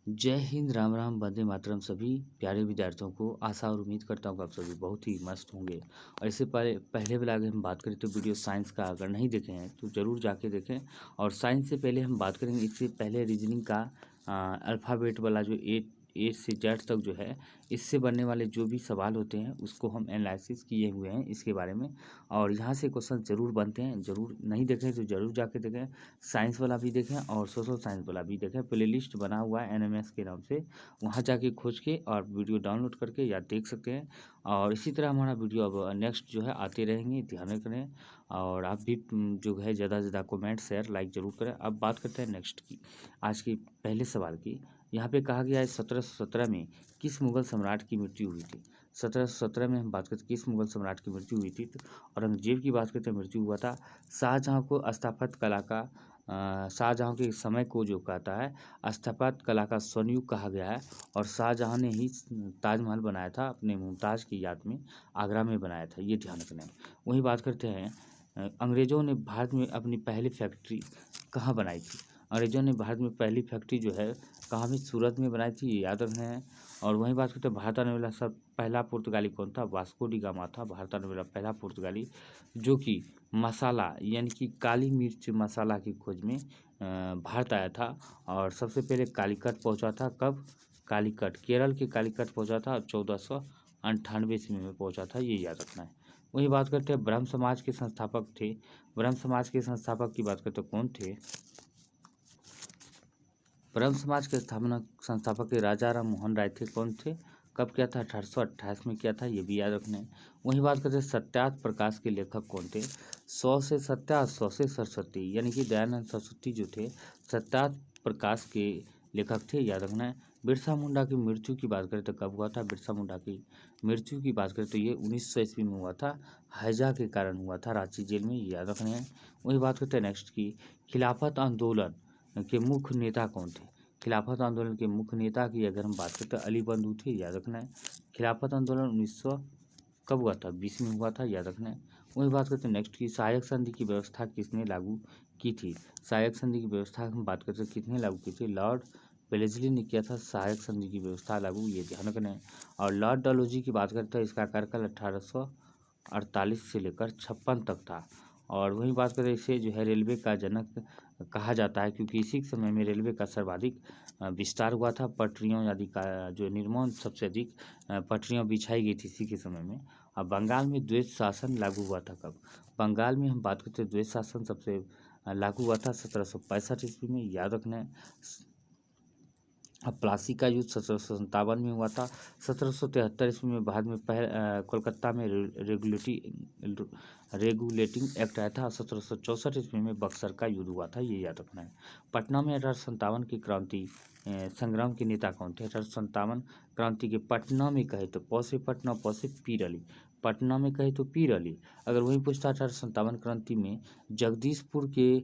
जय हिंद, राम राम, वंदे मातरम। सभी प्यारे विद्यार्थियों को आशा और उम्मीद करता हूँ कि आप सभी बहुत ही मस्त होंगे। और इससे पहले वाला अगर हम बात करें तो वीडियो साइंस का अगर नहीं देखे हैं तो ज़रूर जाके देखें। और साइंस से पहले हम बात करेंगे, इससे पहले रीजनिंग का अल्फ़ाबेट वाला जो ए से जेड तक जो है, इससे बनने वाले जो भी सवाल होते हैं उसको हम एनालिसिस किए हुए हैं इसके बारे में। और यहाँ से क्वेश्चन ज़रूर बनते हैं, ज़रूर नहीं देखें तो ज़रूर जाके देखें। साइंस वाला भी देखें और सोशल साइंस वाला भी देखें। प्लेलिस्ट बना हुआ है एनएमएस के नाम से, वहाँ जाके खोज के और वीडियो डाउनलोड करके या देख सकते हैं। और इसी तरह हमारा वीडियो अब नेक्स्ट जो है आते रहेंगे, ध्यान रखें। और आप भी जो है ज़्यादा से ज़्यादा कमेंट शेयर लाइक ज़रूर करें। अब बात करते हैं नेक्स्ट की, आज की पहले सवाल की। यहाँ पे कहा गया है 1717 में किस मुगल सम्राट की मृत्यु हुई थी। 1717 में हम बात करते किस मुगल सम्राट की मृत्यु हुई थी, तो औरंगजेब की बात करते हैं मृत्यु हुआ था। शाहजहाँ को स्थापत्य कला का शाहजहाँ के समय को जो कहता है स्थापत्य कला का स्वर्णयुग कहा गया है। और शाहजहाँ ने ही ताजमहल बनाया था अपने मुमताज़ की याद में, आगरा में बनाया था, ये ध्यान रखना है। वही बात करते हैं अंग्रेज़ों ने भारत में अपनी पहली फैक्ट्री कहाँ बनाई थी। अंग्रेज़ों ने भारत में पहली फैक्ट्री जो है कहाँ में, सूरत में बनाई थी, ये याद रखना है। और वहीं बात करते हैं भारत आने वाला सब पहला पुर्तगाली कौन था। वास्को डी गामा था भारत आने वाला पहला पुर्तगाली, जो कि मसाला यानी कि काली मिर्च मसाला की खोज में भारत आया था। और सबसे पहले कालीकट पहुंचा था, कब, कालीकट, केरल के कालीकट पहुंचा था 1498 ईस्वी में पहुंचा था, ये याद रखना है। वही बात करते हैं ब्रह्म समाज के संस्थापक थे। ब्रह्म समाज के संस्थापक की बात करते कौन थे। ब्रह्म समाज के संस्थापक के राजा राम मोहन राय थे। कौन थे, कब किया था, 1828 में किया था, ये भी याद रखना है। वहीं बात करते हैं सत्यार्थ प्रकाश के लेखक कौन थे। 100 से सत्यार्थ, 100 से सरस्वती, यानी कि दयानंद सरस्वती जो थे सत्यार्थ प्रकाश के लेखक थे, याद रखना है। बिरसा मुंडा की मृत्यु की बात करें तो कब हुआ था। बिरसा मुंडा की मृत्यु की बात करें तो ये 1900 ईस्वी में हुआ था, हैजा के कारण हुआ था, रांची जेल में, ये याद रखना है। वही बात करते हैं नेक्स्ट की, खिलाफत आंदोलन के मुख्य नेता कौन थे। खिलाफत आंदोलन के मुख्य नेता की अगर हम बात करते हैं अली बंधु थे, याद रखना है। खिलाफत आंदोलन 1900 कब हुआ था, 20 में हुआ था, याद रखना है। वही बात करते हैं नेक्स्ट की, सहायक संधि की व्यवस्था किसने लागू की थी। सहायक संधि की व्यवस्था हम बात करते हैं किसने लागू की थी, लॉर्ड वेलेस्ली ने किया था सहायक संधि की व्यवस्था लागू, ये ध्यान रखना है। और लॉर्ड डलहौजी की बात करते हैं, इसका कार्यकाल 1848 से लेकर 56 तक था। और वहीं बात करें, इसे जो है रेलवे का जनक कहा जाता है, क्योंकि इसी समय में रेलवे का सर्वाधिक विस्तार हुआ था। पटरियों आदि का जो निर्माण, सबसे अधिक पटरियाँ बिछाई गई थी इसी के समय में। अब बंगाल में द्वैत शासन लागू हुआ था, कब। बंगाल में हम बात करते हैं द्वैत शासन सबसे लागू हुआ था 1765 ईस्वी में, याद रखना है। अब प्लासी का युद्ध 1757 में हुआ था। 1773 ईस्वी में बाद में कोलकाता में रेगुलेटिंग एक्ट आया था। 1764 ईस्वी में बक्सर का युद्ध हुआ था, ये याद रखना है। पटना में 1857 की क्रांति संग्राम के नेता कौन थे। 1857 क्रांति के पटना में कहे तो पौ से पटना, पौ से पीर अली, पटना में कहे तो पीर अली। अगर वही पूछता 1857 क्रांति में जगदीशपुर के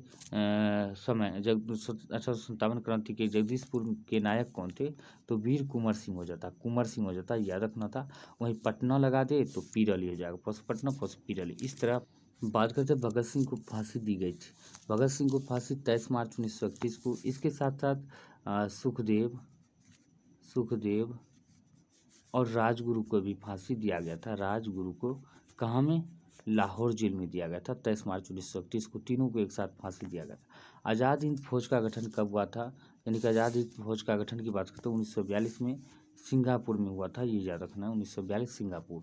समय 1857 क्रांति के जगदीशपुर के नायक कौन थे, तो वीर कुंवर सिंह हो जाता, कुंवर सिंह हो जाता, याद रखना था। वहीं पटना लगा दे तो पीर अली हो जाएगा, पौष पटना पौष पीर अली। इस तरह बात करते हैं भगत सिंह को फांसी दी गई थी। भगत सिंह को फांसी 23 मार्च 1931 को। इसके साथ साथ सुखदेव और राजगुरु को भी फांसी दिया गया था। राजगुरु को कहाँ में, लाहौर जेल में दिया गया था 23 मार्च 1931 को। तीनों को एक साथ फांसी दिया गया था। आज़ाद हिंद फौज का गठन कब हुआ था, यानी कि आज़ाद हिंद फौज का गठन की बात करते हैं 1942 में सिंगापुर में हुआ था, ये याद रखना है, 1942 सिंगापुर।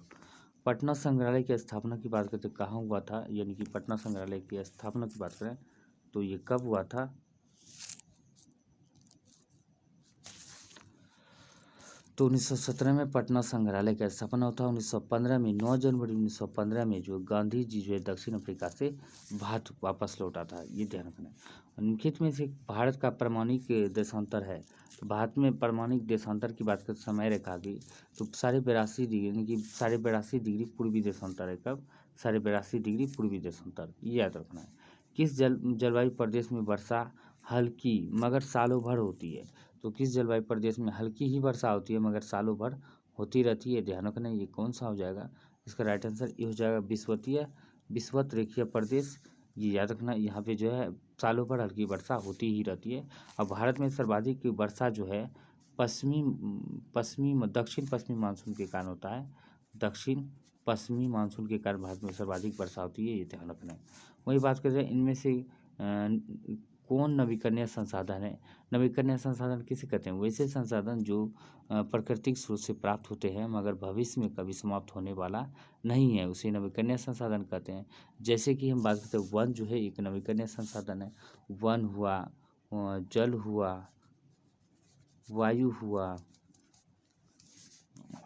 पटना संग्रहालय की स्थापना की बात करते कहाँ हुआ था, यानी कि पटना संग्रहालय की स्थापना की बात करें तो ये कब हुआ था, तो 1917 में पटना संग्रहालय का स्थापना होता है। 1915 में 9 जनवरी 1915 में जो गांधी जी जो है दक्षिण अफ्रीका से भारत वापस लौटा था, ये ध्यान रखना है। निम्नलिखित में से भारत का परमाणुक देशांतर है, तो भारत में परमाणुक देशांतर की बात करते समय रेखा की तो 82.5 डिग्री, यानी कि 82.5 डिग्री पूर्वी देशांतर है, कब, 82.5 डिग्री पूर्वी देशांतर, ये याद रखना है। किस जलवायु प्रदेश में वर्षा हल्की मगर सालों भर होती है, तो किस जलवायु प्रदेश में हल्की ही वर्षा होती है मगर सालों भर होती रहती है, ध्यान रखना है। ये कौन सा हो जाएगा, इसका राइट आंसर ये हो जाएगा विषुवत रेखीय प्रदेश, ये याद रखना। यहाँ पे जो है सालों भर हल्की वर्षा होती ही रहती है। और भारत में सर्वाधिक वर्षा जो है दक्षिण पश्चिमी मानसून के कारण होता है। दक्षिण पश्चिमी मानसून के कारण भारत में सर्वाधिक वर्षा होती है, ये ध्यान रखना है। वही बात कर रहे हैं इनमें से कौन नवीकरणीय संसाधन है। नवीकरणीय संसाधन किसे कहते हैं? वैसे संसाधन जो प्राकृतिक स्रोत से प्राप्त होते हैं मगर भविष्य में कभी समाप्त होने वाला नहीं है, उसे नवीकरणीय संसाधन कहते हैं। जैसे कि हम बात करते हैं वन जो है एक नवीकरणीय संसाधन है। वन हुआ, जल हुआ, वायु हुआ,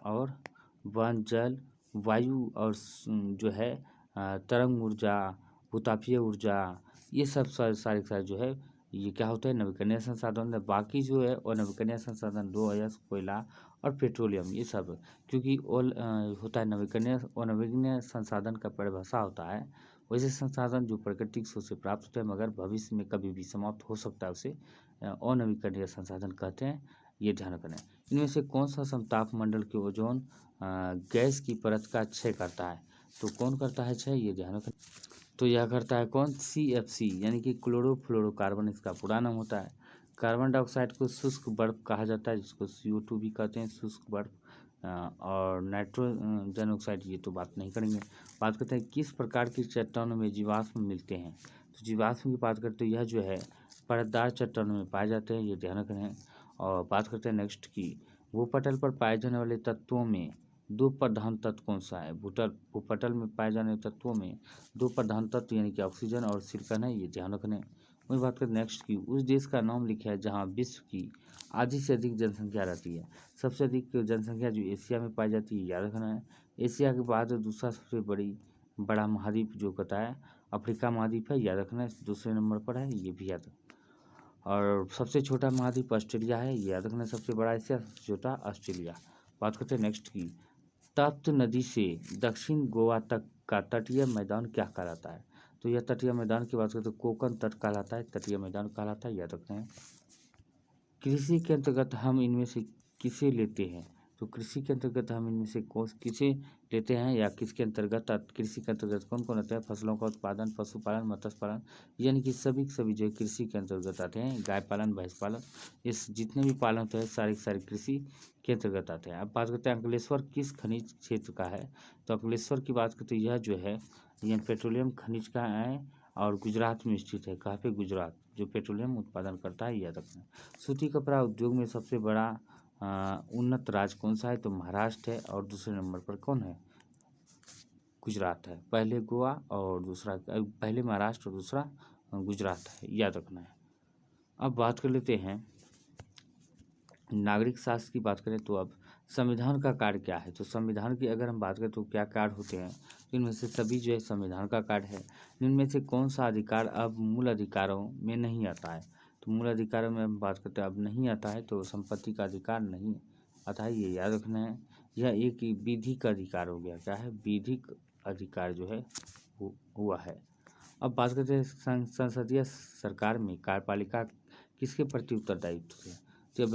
और वन, जल, वायु और जो है तरंग ऊर्जा, भूतापीय ऊर्जा, ये सब सारे जो है ये क्या होता है? नवीकरणीय संसाधन है। बाकी जो है और नवीकरणीय संसाधन दो है, कोयला और पेट्रोलियम, ये सब क्योंकि ऑल होता है नवीकरणीय और नवीकरणीय संसाधन का परिभाषा होता है वैसे संसाधन जो प्राकृतिक स्रोत से प्राप्त होते हैं मगर भविष्य में कभी भी समाप्त हो सकता है, उसे अनवीकरणीय संसाधन कहते हैं, ये ध्यान रखना है। इनमें से कौन सा समतापमंडल के ओजोन गैस की परत का क्षय करता है? तो कौन करता है क्षय, ये ध्यान रखना। तो यह करता है कौन? CFC यानी कि क्लोरोफ्लोरोकार्बन इसका पूरा नाम होता है। कार्बन डाइऑक्साइड को शुष्क बर्फ कहा जाता है, जिसको CO2 भी कहते हैं, शुष्क बर्फ। और नाइट्रोजन ऑक्साइड, ये तो बात नहीं करेंगे। बात करते हैं किस प्रकार की चट्टानों में जीवाश्म मिलते हैं। तो जीवाश्म की बात करते हैं यह जो है परतदार चट्टानों में पाए जाते हैं, ये ध्यान रखना है। और बात करते हैं नेक्स्ट की भूपटल पर पाए जाने वाले तत्वों में दो प्रधान तत्व कौन सा है? भूपटल में पाए जाने वाले तत्वों में दो प्रधान तत्व यानी कि ऑक्सीजन और सिलिकॉन है, ये ध्यान रखना है। वही बात करें नेक्स्ट की उस देश का नाम लिखा है जहाँ विश्व की आधी से अधिक जनसंख्या रहती है। सबसे अधिक जनसंख्या जो एशिया में पाई जाती है, याद रखना है। एशिया के बाद दूसरा सबसे बड़ा महाद्वीप जो कहता है अफ्रीका महाद्वीप है, याद रखना है, दूसरे नंबर पर है, ये भी याद। और सबसे छोटा महाद्वीप ऑस्ट्रेलिया है, ये याद रखना। सबसे बड़ा एशिया, सबसे छोटा ऑस्ट्रेलिया। बात करते हैं नेक्स्ट की तप्त नदी से दक्षिण गोवा तक का तटीय मैदान क्या कहलाता है? तो यह तटीय मैदान की बात करें तो कोकन तट कहलाता है, तटीय मैदान कहलाता है, याद रखना है। कृषि के अंतर्गत हम इनमें से किसे लेते हैं? तो कृषि के अंतर्गत हम इनमें से किसे लेते हैं या किसके अंतर्गत कृषि के अंतर्गत कौन कौन आता है? फसलों का उत्पादन, पशुपालन, मत्स्य पालन, यानी कि सभी के सभी जो है कृषि के अंतर्गत आते हैं। गाय पालन, भैंस पालन, इस जितने भी पालन होते हैं सारे के सारे कृषि के अंतर्गत आते हैं। अब बात करते हैं अंकलेश्वर किस खनिज क्षेत्र का है? तो अंकलेश्वर की बात करते हैं यह जो है यह पेट्रोलियम खनिज का है और गुजरात में स्थित है। कहाँ पे? गुजरात, जो पेट्रोलियम उत्पादन करता है, याद रखना। सूती कपड़ा उद्योग में सबसे बड़ा उन्नत राज्य कौन सा है? तो महाराष्ट्र है और दूसरे नंबर पर कौन है? गुजरात है। पहले गोवा और दूसरा पहले महाराष्ट्र और दूसरा गुजरात है, याद रखना है। अब बात कर लेते हैं नागरिक शास्त्र की बात करें तो अब संविधान का कार्य क्या है? तो संविधान की अगर हम बात करें तो क्या कार्य होते हैं? तो इनमें से सभी जो है संविधान का कार्य है। इनमें से कौन सा अधिकार अब मूल अधिकारों में नहीं आता है? तो मूल अधिकारों में हम बात करते हैं अब नहीं आता है, तो संपत्ति का अधिकार नहीं आता है, ये याद रखना है। यह एक विधिक अधिकार हो गया। क्या है? विधिक अधिकार जो है हुआ है। अब बात करते हैं संसदीय सरकार में कार्यपालिका किसके प्रति उत्तरदायित्व है? तो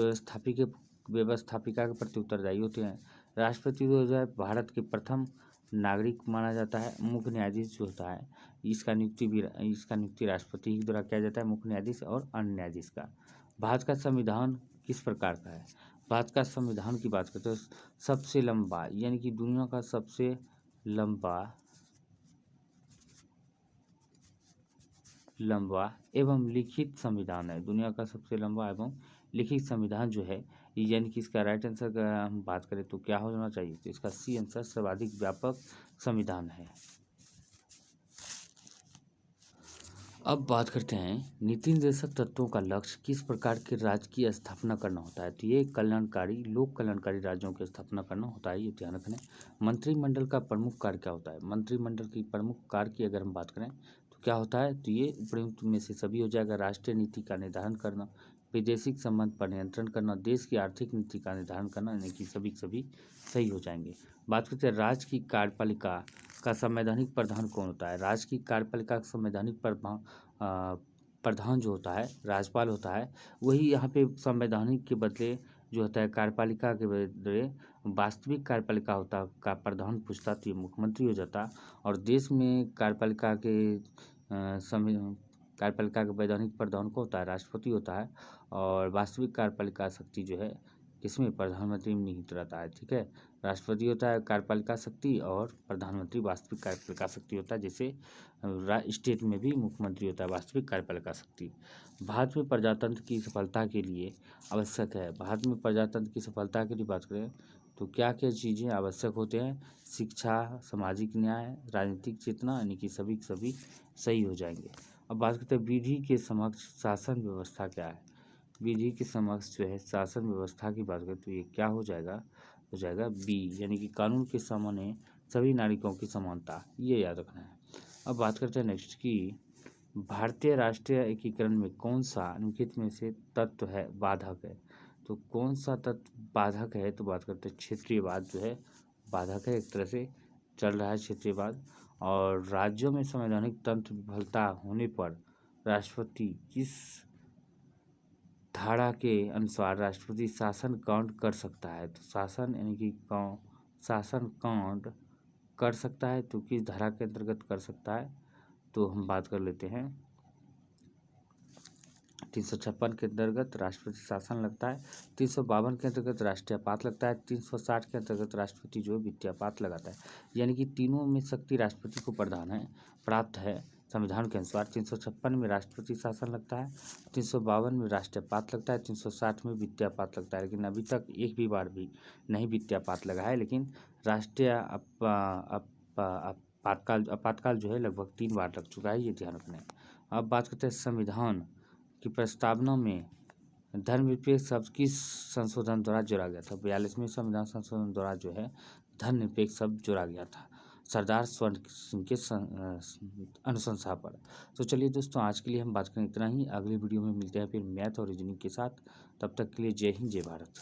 व्यवस्थापिका के प्रति उत्तरदायी होते हैं। राष्ट्रपति जो है भारत के प्रथम नागरिक माना जाता है। मुख्य न्यायाधीश जो होता है इसका नियुक्ति राष्ट्रपति के द्वारा किया जाता है, मुख्य न्यायाधीश और अन्य न्यायाधीश का। भारत का संविधान किस प्रकार का है? भारत का संविधान की बात करते हैं सबसे लंबा यानी कि दुनिया का सबसे लंबा एवं लिखित संविधान है। दुनिया का सबसे लंबा एवं लिखित संविधान जो है यानी कि इसका राइट आंसर का हम बात करें तो क्या होना चाहिए? तो इसका सी आंसर सर्वाधिक व्यापक संविधान है। अब बात करते हैं नीति निर्देशक तत्वों का लक्ष्य किस प्रकार के राज्य की स्थापना करना होता है? तो ये लोक कल्याणकारी राज्यों की स्थापना करना होता है, ये ध्यान रखना है। मंत्रिमंडल का प्रमुख कार्य क्या होता है? मंत्रिमंडल की प्रमुख कार्य की अगर हम बात करें तो क्या होता है? तो ये उपयुक्त में से सभी हो जाएगा। राष्ट्रीय नीति का निर्धारण करना, विदेशी संबंध पर नियंत्रण करना, देश की आर्थिक नीति का निर्धारण करना, यानी कि सभी सही हो जाएंगे। बात करते हैं राज्य की कार्यपालिका का संवैधानिक प्रधान कौन होता है? राज्य की कार्यपालिका का संवैधानिक प्रधान जो होता है राज्यपाल होता है। वही यहाँ पे संवैधानिक के बदले जो होता है कार्यपालिका के बदले वास्तविक कार्यपालिका होता का प्रधान पूछता तो ये मुख्यमंत्री हो जाता। और देश में कार्यपालिका के वैधानिक प्रधान को होता है राष्ट्रपति होता है। और वास्तविक कार्यपालिका शक्ति जो है किसमें, प्रधानमंत्री में निहित रहता है। ठीक है, राष्ट्रपति होता है कार्यपालिका शक्ति और प्रधानमंत्री वास्तविक कार्यपालिका शक्ति होता है। जैसे स्टेट में भी मुख्यमंत्री होता है वास्तविक कार्यपालिका शक्ति। भारत में प्रजातंत्र की सफलता के लिए आवश्यक है, भारत में प्रजातंत्र की सफलता के लिए बात करें तो क्या क्या चीज़ें आवश्यक होते हैं, शिक्षा, सामाजिक न्याय, राजनीतिक चेतना, यानी कि सभी के सभी सही हो जाएंगे। अब बात करते हैं विधि के समक्ष शासन व्यवस्था क्या है। विधि के समक्ष जो है शासन व्यवस्था की बात करें तो ये क्या हो जाएगा बी, यानी कि कानून के सामने सभी नागरिकों की समानता, ये याद रखना है। अब बात करते हैं नेक्स्ट की भारतीय राष्ट्रीय एकीकरण में कौन सा निम्नलिखित में से तत्व है बाधक है। तो कौन सा तत्व बाधक है, तो बात करते हैं क्षेत्रीयवाद जो है बाधक है, एक तरह से चल रहा है क्षेत्रीयवाद। और राज्यों में संवैधानिक तंत्र विफलता होने पर राष्ट्रपति किस धारा के अनुसार राष्ट्रपति शासन कांड कर सकता है। तो शासन यानी कि शासन कांड कर सकता है, तो किस धारा के अंतर्गत कर सकता है, तो हम बात कर लेते हैं 356 के अंतर्गत राष्ट्रपति शासन लगता है, 352 के अंतर्गत राष्ट्रीयपात लगता है, 360 के अंतर्गत राष्ट्रपति जो है वित्तीयपात लगाता है। यानी कि तीनों में शक्ति राष्ट्रपति को प्रदान है प्राप्त है संविधान के अनुसार। 356 में राष्ट्रपति शासन लगता है, 352 में राष्ट्रीयपात लगता है, 360 में वित्तीयपात लगता है। लेकिन अभी तक एक भी बार भी नहीं वित्तीयपात लगा है, लेकिन राष्ट्रीय आपातकाल जो है लगभग 3 बार लग चुका है, ये ध्यान रखना है। अब बात करते हैं संविधान की प्रस्तावना में धर्मनिरपेक्ष शब्द किस संशोधन द्वारा जोड़ा गया था। 42वें संविधान संशोधन द्वारा जो है धर्मनिरपेक्ष शब्द जोड़ा गया था सरदार स्वर्ण सिंह के अनुशंसा पर। तो चलिए दोस्तों, आज के लिए हम बात करें इतना ही। अगली वीडियो में मिलते हैं फिर मैथ और रीजनिंग के साथ। तब तक के लिए जय हिंद, जय भारत।